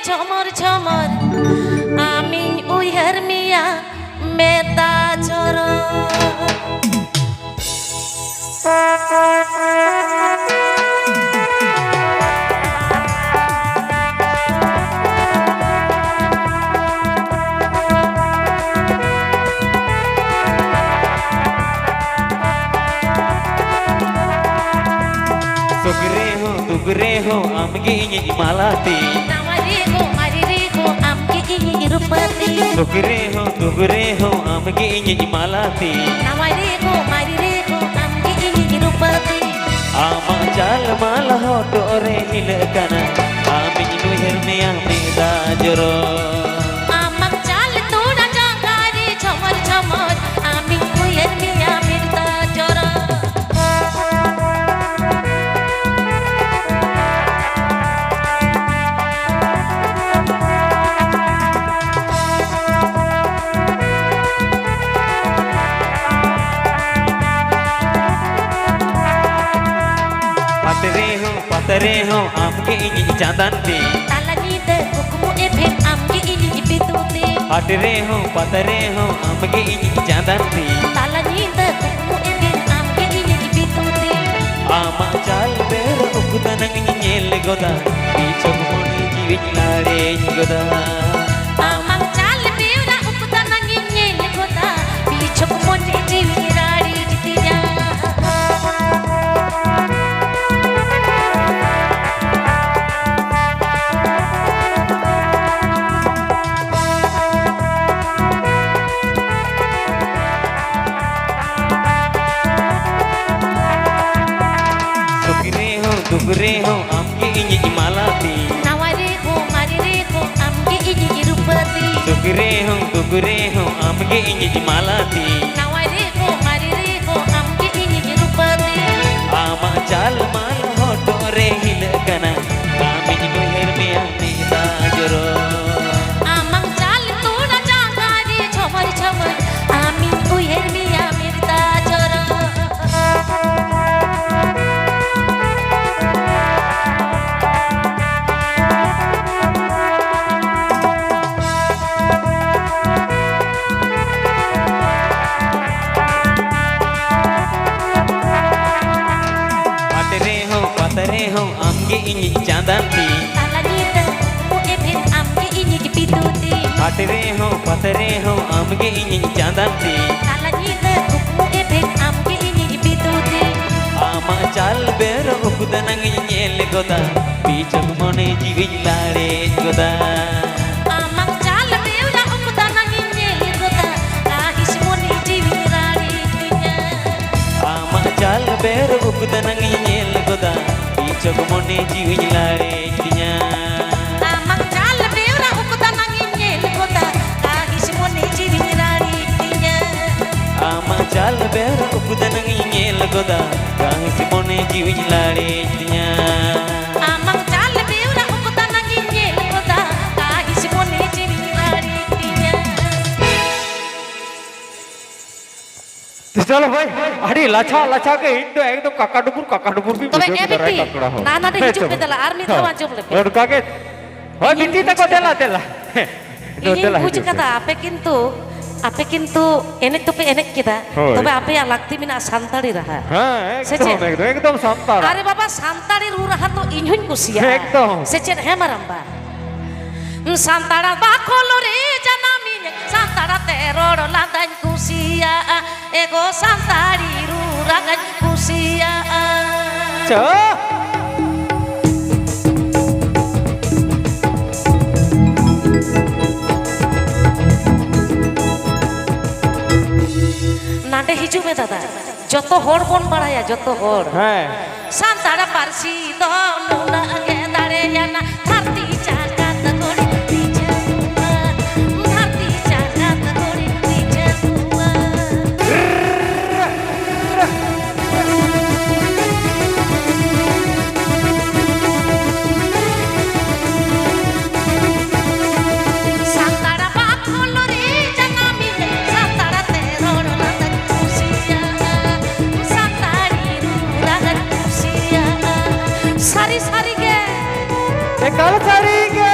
झमर झमर आमी उइहर मिया मेता चर Sugre ho amge inyi malati marire ho amge inyi rupati Sugre ho amge inyi malati marire ho amge inyi rupati Ama jal mal ho dore hilakana Ami nu herme ame da joro Amang jal toda jangari झमर झमर आमी उइहर मिया मेता चर Patare ho amge inyi jandanti Talani de hukumu efir amge inyi bituti Patare ho amge inyi jandanti Talani de hukumu efir amge inyi bituti Ama jal ber ukutanang nyel goda Ichok moni jiwi lare goda Amang jal beura ukutanang nyel goda Bichok moni jiwi rari jitiya Sugre ho amge inyi malati marire ho amge inyi rupati Sugre ho amge inyi malati marire ho amge inyi rupati Ama jal mal ho dore hilakana Ami nu herme ame da joro Amang jal toda jangari झमर झमर आमी उइहर मिया मेता चर Patare ho amge inyi jandanti Talani de hukumu efir amge inyi bituti Patare ho amge inyi jandanti Talani de hukumu efir amge inyi bituti Ama jal ber ukutanang nyel goda Bichok mone jiwi lare goda Amang jal beura ukutanang nyel goda Kahis moni jiwi rari tinya Ama jal ber ukutanang nyel goda Bichok mone jiwi lare dinya Amang jal beura ukutanang nyel goda Kahis moni jiwi rari tinya Ama jal ber ukutanang nyel goda Kahis mone jiwi lare dinya Amang jal beura ukutanang nyel goda Kahis moni jiwi rari tinya तो चलो भाई अरे लच्छा लच्छा के हिंदू एकदम काकाडुपुर भी तबे video ए बिट्टी काकड़ा हो ना दे हिजुक पे दला आर्मी दवा जोब ले और काके हो बिट्टी तक देला देला ini bujuk kata ape kintu enek tope enek kita tobe ape yang lakti mina santari raha हां एकदम संतार अरे बाबा santari ru raha to inhun kusia एकदम secet hemaramba santara bakolo re janami santara teror landan kusia ego santari ru ragan kusia च नाटे हिजू में दादा जतो होड़ बन बड़ाया जतो होड़ है संतारा पारसी दो नुना के दाड़े याना धरती चाकात गोड़ी पीछे हुआ धरती चाकात गोड़ी पीछे हुआ संतारा बाखोलो रे जनामी संतारा तेरोड़ लंदन कुसिया संतारी रूरागन कुसिया सारी सारी के कल सारी के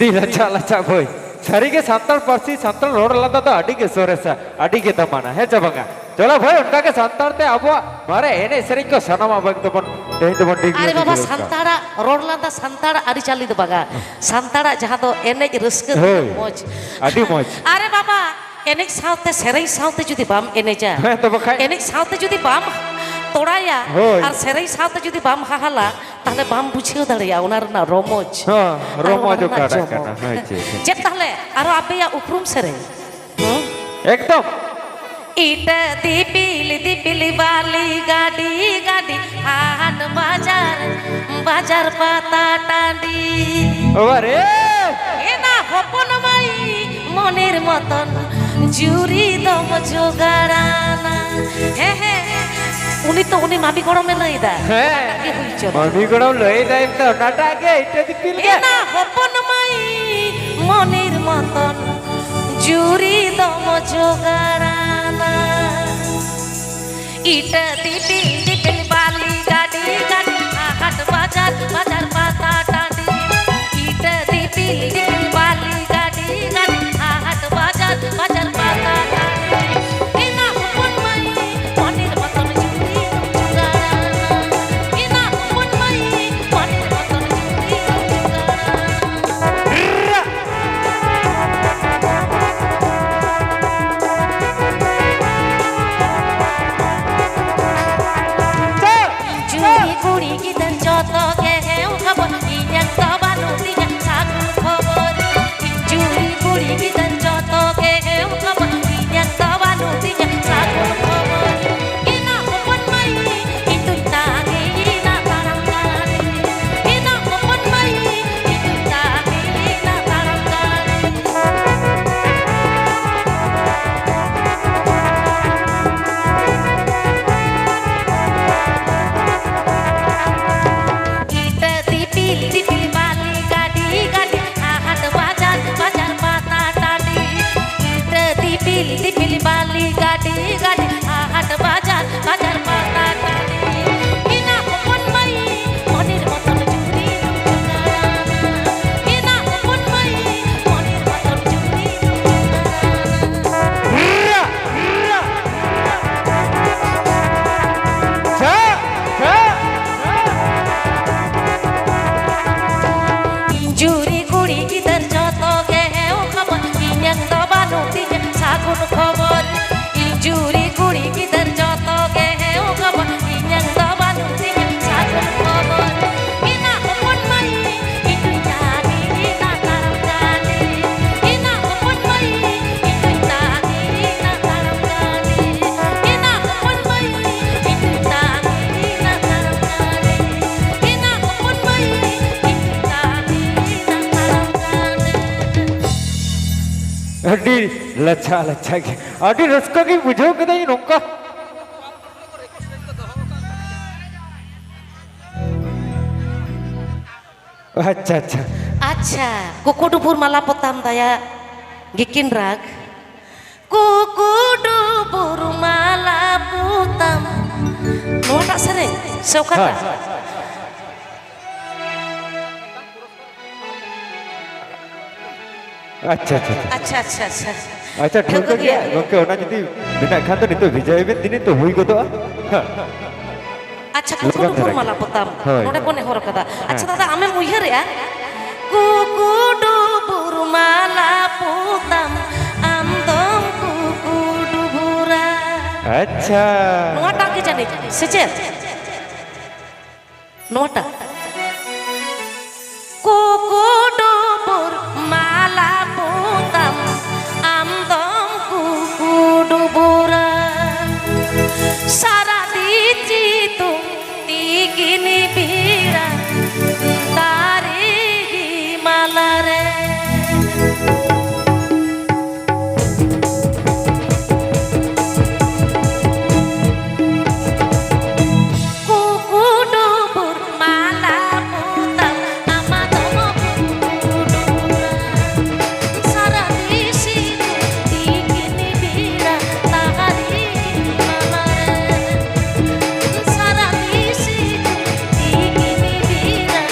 ᱟᱹᱰᱤ ᱞᱟᱪᱷᱟ ᱞᱟᱪᱷᱟ ᱵᱷᱟᱹᱭ ᱥᱟᱹᱨᱤᱜᱮ ᱥᱟᱱᱛᱟᱲ ᱯᱟᱹᱨᱥᱤ ᱥᱟᱱᱛᱟᱲ ᱨᱚᱲ ᱞᱟᱸᱫᱟ ᱫᱚ ᱟᱹᱰᱤᱜᱮ ᱥᱚᱨᱮᱥᱟ ᱟᱹᱰᱤᱜᱮ ᱫᱟᱢᱟᱱᱟ ᱦᱮᱸ ᱪᱮ ᱵᱟᱝᱟ ᱪᱚᱞᱚ ᱵᱷᱟᱹᱭ ᱚᱱᱠᱟᱜᱮ ᱥᱟᱱᱛᱟᱲ ᱛᱮ ᱟᱵᱚᱣᱟᱜ ᱢᱟᱨᱮ ᱮᱱᱮᱡ ᱥᱮᱨᱮᱧ ᱠᱚ ᱥᱟᱱᱟᱢᱟᱜ ᱵᱟᱝ ᱫᱚᱵᱚᱱ ᱛᱮᱦᱮᱧ ᱫᱚᱵᱚᱱ ᱟᱨᱮ ᱵᱟᱵᱟ ᱥᱟᱱᱛᱟᱲᱟᱜ ᱨᱚᱲ ᱞᱟᱸᱫᱟ ᱥᱟᱱᱛᱟᱲᱟᱜ ᱟᱹᱨᱤᱪᱟᱹᱞᱤ ᱫᱚ ᱵᱟᱝᱟ ᱥᱟᱱᱛᱟᱲᱟᱜ ᱡᱟᱦᱟᱸ ᱫᱚ ᱮᱱᱮᱡ ᱨᱟᱹᱥᱠᱟᱹ ᱦᱳᱭ ᱢᱚᱡᱽ ᱟᱹᱰᱤ ᱢᱚᱡᱽ আরে বাবা এনেক সাথে সেরাই সাথে যদি বাম এনেজা হ্যাঁ তো বাখাই এনেক সাথে যদি বাম তোড়ায়া হই। আর সেরাই সাথে যদি বাম হাহালা তাহলে বাম বুঝিও দাঁড়িয়া ওনার না রমজ হ্যাঁ আর রমজ ওনার না কাটা জমজ। কাটা হয়েছে যে তাহলে আরো আবেয়া উপরুম সেরে একদম ইটা দিপিলি বালি গাড়ি গাড়ি হান বাজার বাজার পাতা টাঁডি ওরে এ না হপন মাই মনের মতন জুরি দম জোগাড়ানা হে হে উনি মামি গরমে লই দা হ্যাঁ কি হইছ মনি গড়ম লই যাই তো নাটাকে এটা দিপিল এ না হপন মাই মনের মতন জুরি দম জোগাড়ানা ইটা দিপিল বালি গাড়ি গাড়ি হাট বাজার বাজার পাতা টাঁডি ইটা দিপিল বালি গাড়ি গাড়ি হাট বাজার বাজার পাতা টাঁডি এ না হপন মাই মনের মতন জুরি দম জোগাড়ানা এ না হপন মাই মনের মতন জুরি দম জোগাড়ানা জুরি কুড়ি গিদার যত গেহেও খবর ইঞ্জান তবানু দিগান সাগুন খবর জুরি কুড়ি গিদার যত গেহেও খবর ইঞ্জান তবানু দিগান সাগুন খবর ইনা হপন মাই ইতুই তাগে ইনা তারাঙ্গানি ইনা হপন মাই ইতুই তাগে ইনা তারাঙ্গানি ইটা দিপিল বালি গাড়ি গাড়ি হাট বাজার বাজার পাতা টাঁডি ইটা দিপিল বালি গাড়ি গাড়ি হাট বাজার বাজার পাতা টাঁডি ইনা হপন মাই মনের মতন জুরি দম জোগাড়ানা ইনা হপন মাই মনের মতন জুরি দম জুরি কুড়ি গিদার যত গেহেও খবর ইঞ্জান তবানু দিগান সাগুন খবর জুরি কুড়ি গিদার যত গেহেও খবর ইঞ্জান তবানু দিগান সাগুন খবর ইনা হপন মাই ইতুই তাগে ইনা তারাঙ্গানি ইনা হপন মাই ইতুই তাগে ইনা তারাঙ্গানি ইনা হপন মাই ইতুই তাগে ইনা তারাঙ্গানি ইনা হপন মাই ইতুই তাগে ইনা তারাঙ্গানি ᱟᱹᱰᱤ ᱞᱟᱪᱷᱟ ᱞᱟᱪᱷᱟ ᱜᱮ ᱟᱹᱰᱤ ᱨᱟᱹᱥᱠᱟᱹ ᱜᱮ ᱵᱩᱡᱷᱟᱹᱣ ᱠᱮᱫᱟᱧ ᱱᱚᱝᱠᱟ আচ্ছা আচ্ছা আচ্ছা কুকুডুপুর মালা পতাম দায়া গিকিন রাগ কুকুডুপুর মালা পুতাম নোটা সেরে সেওকাটা হ্যাঁ। আচ্ছা আচ্ছা আচ্ছা আচ্ছা আচ্ছা আচ্ছা ঠিক গিয়া গᱚᱝᱠᱮ ᱚᱱᱟ ᱡᱩᱫᱤ ᱢᱮᱱᱟᱜ ᱠᱷᱟᱱ ᱫᱚ ᱱᱤᱛᱚᱜ ᱵᱷᱮᱡᱟᱭᱵᱮᱱ ᱫᱤᱱᱮ ᱛᱚ ᱦᱩᱭ ᱜᱚᱫᱚᱜᱼᱟ আচ্ছা কুকুডুপুর মালা পতাম হয়। নোডে কোনে হর কাদা আচ্ছা দাদা আমি উইহারেয়া কুকুডুপুর মালা পুতাম আমদম কুকুডুপুরা আচ্ছা নোটা কি জানি সেচে নোটা কুকুডুপুর মালা পুতাম আমদম কুকুডুপুরা সারা দিচ্ছি তুমি কিনি বিরা তারি মালারে কুকুডুপুর মালা পুতাম আমাদম কুকুডুপুরা সারা দিছি তুমি কিনি বিরা তারি মালারে সারা দিছি তুমি কিনি বিরা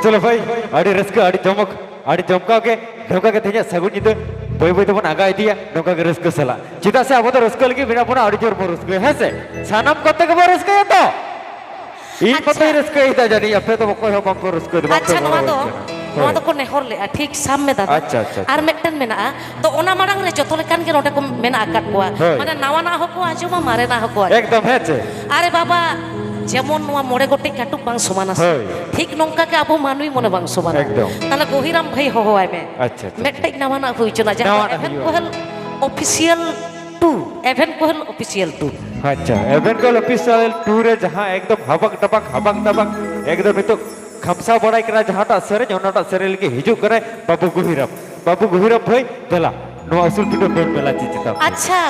चलो भाई अड़ी रस्क अड़ी जमक अड़ी जमका के तेज सगुन निद बई बई तबन आगा इदिया नौका के रस्क सला चिदा से अब तो रस्क लगी बिना पुना अड़ी जोर बो रस्क है से सानम कते के बो रस्क तो इन अच्छा। पते रस्क इदा जानी अपने तो कोई हो कम को रस्क अच्छा नोआ दो को नेहर ले ठीक सामने दादा अच्छा, अच्छा। आर मेटन मेना तो ओना मारंग रे जतो लेकान के नोटे को मेना आकाट कोआ होय। माने नावा ना होको आजुमा मारे ना होको एकदम है से अरे बाबा যেমন নোয়া মোড়ে গোটে কাটুক বাং সমান আছে হয়। ঠিক নঙ্কাকে আবু মানুই মনে বাং সমান একদম। তাহলে গহিরাম ভাই হো আইবে আচ্ছা, আচ্ছা। মেটাই নামা না হইছ না যা নাওয়া না এভেন হইও। কোহেল অফিসিয়াল টু এভেন কোহেল অফিসিয়াল টু अच्छा एवेन को ऑफिशियल टूर है जहां एकदम हबक दबक एकदम तो खमसा बड़ाई करा जहाटा सरे जोनाटा सरे लगे हिजु करे बाबू गुहिरम भाई दला नो असुल पिटो पेट मेला चिचिता আচ্ছা